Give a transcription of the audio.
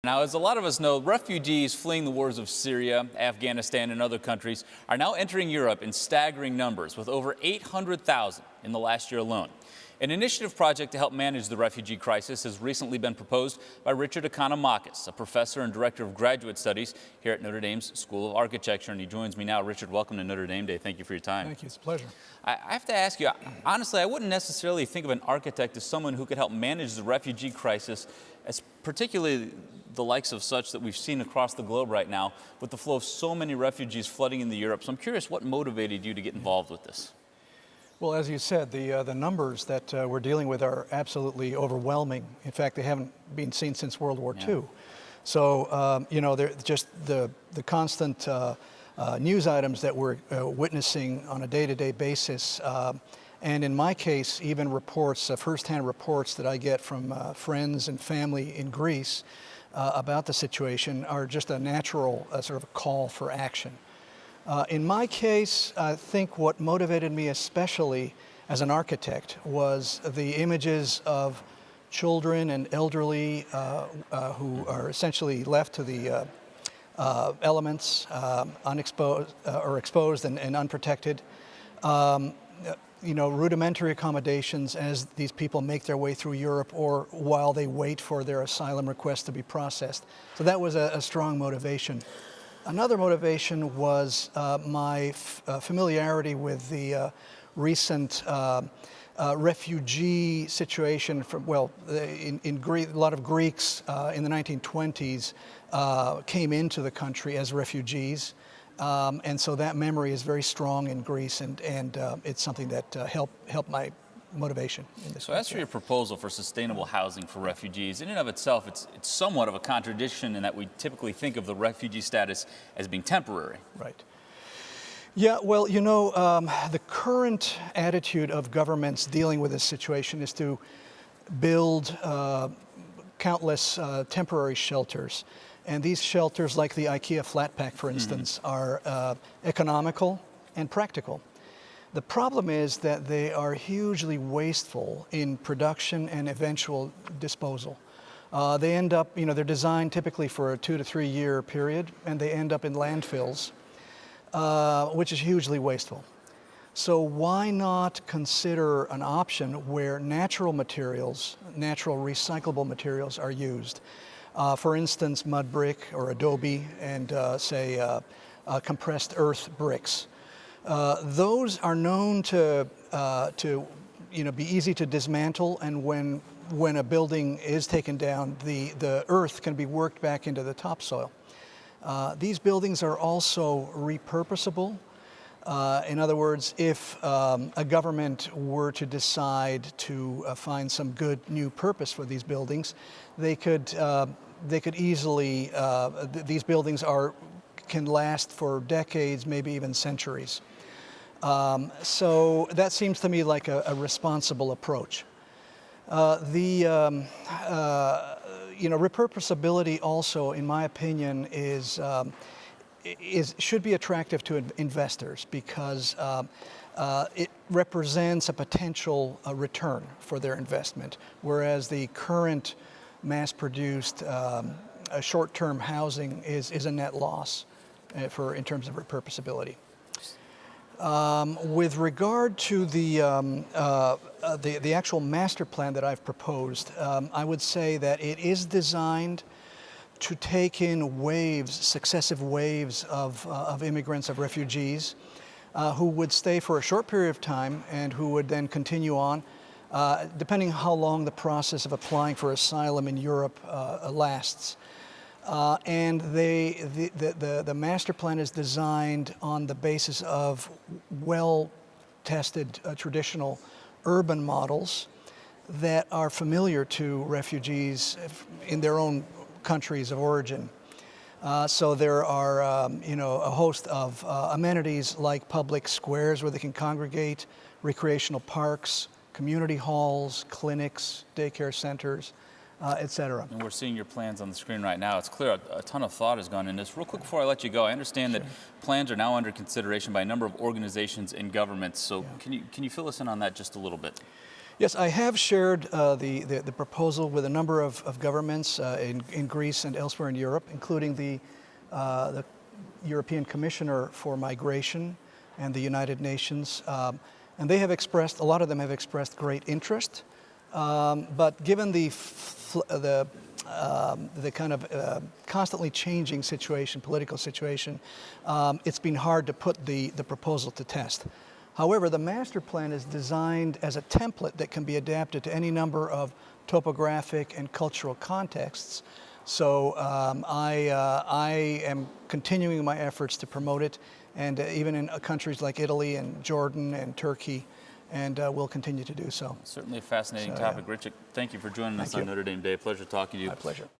Now, as a lot of us know, refugees fleeing the wars of Syria, Afghanistan, and other countries are now entering Europe in staggering numbers, with over 800,000 in the last year alone. An initiative project to help manage the refugee crisis has recently been proposed by Richard Economakis, a professor and director of graduate studies here at Notre Dame's School of Architecture, and he joins me now. Richard, welcome to Notre Dame Day. Thank you for your time. Thank you. It's a pleasure. I have to ask you, honestly, I wouldn't necessarily think of an architect as someone who could help manage the refugee crisis, as particularly the likes of such that we've seen across the globe right now, with the flow of so many refugees flooding into Europe. So I'm curious, what motivated you to get involved with this? Well, as you said, the numbers that we're dealing with are absolutely overwhelming. In fact, they haven't been seen since World War II. So, they're just the constant news items that we're witnessing on a day-to-day basis. And in my case, even reports, firsthand reports that I get from friends and family in Greece about the situation are just a natural sort of a call for action. In my case, I think what motivated me especially as an architect was the images of children and elderly who are essentially left to the elements, unexposed or exposed and unprotected. Rudimentary accommodations as these people make their way through Europe or while they wait for their asylum request to be processed. So that was a strong motivation. Another motivation was my familiarity with the recent refugee situation from, in Greece. A lot of Greeks in the 1920s came into the country as refugees. And so that memory is very strong in Greece, and it's something that helped my motivation in this. So as for your proposal for sustainable housing for refugees, in and of itself, it's somewhat of a contradiction in that we typically think of the refugee status as being temporary. Right. Yeah, well, the current attitude of governments dealing with this situation is to build countless temporary shelters. And these shelters, like the IKEA flat pack, for instance, are economical and practical. The problem is that they are hugely wasteful in production and eventual disposal. They end up, they're designed typically for a 2 to 3 year period, and they end up in landfills, which is hugely wasteful. So why not consider an option where natural materials, natural recyclable materials are used? For instance, mud brick or adobe and compressed earth bricks. Those are known to be easy to dismantle, and when a building is taken down, the earth can be worked back into the topsoil. These buildings are also repurposable. In other words, if a government were to decide to find some good new purpose for these buildings, they could easily, these buildings can last for decades, maybe even centuries. So that seems to me like a responsible approach. Repurposability also, in my opinion, should be attractive to investors because it represents a potential return for their investment, whereas the current mass-produced short-term housing is a net loss in terms of repurposability. With regard to the actual master plan that I've proposed, I would say that it is designed to take in successive waves of immigrants, of refugees, who would stay for a short period of time and who would then continue on, depending how long the process of applying for asylum in Europe lasts. And the master plan is designed on the basis of well-tested traditional urban models that are familiar to refugees in their own countries of origin. So there are, a host of amenities like public squares where they can congregate, recreational parks, community halls, clinics, daycare centers, etc. And we're seeing your plans on the screen right now. It's clear a ton of thought has gone into this. Real quick before I let you go, I understand that plans are now under consideration by a number of organizations and governments. So can you fill us in on that just a little bit? Yes, I have shared the proposal with a number of governments in Greece and elsewhere in Europe, including the European Commissioner for Migration and the United Nations. And they have expressed, a lot of them have expressed great interest. But given the kind of constantly changing situation, political situation, it's been hard to put the proposal to test. However, the master plan is designed as a template that can be adapted to any number of topographic and cultural contexts. So I am continuing my efforts to promote it, and even in countries like Italy and Jordan and Turkey, and will continue to do so. Certainly a fascinating topic. Yeah. Richard, thank you for joining us on Notre Dame Day. Pleasure talking to you. My pleasure.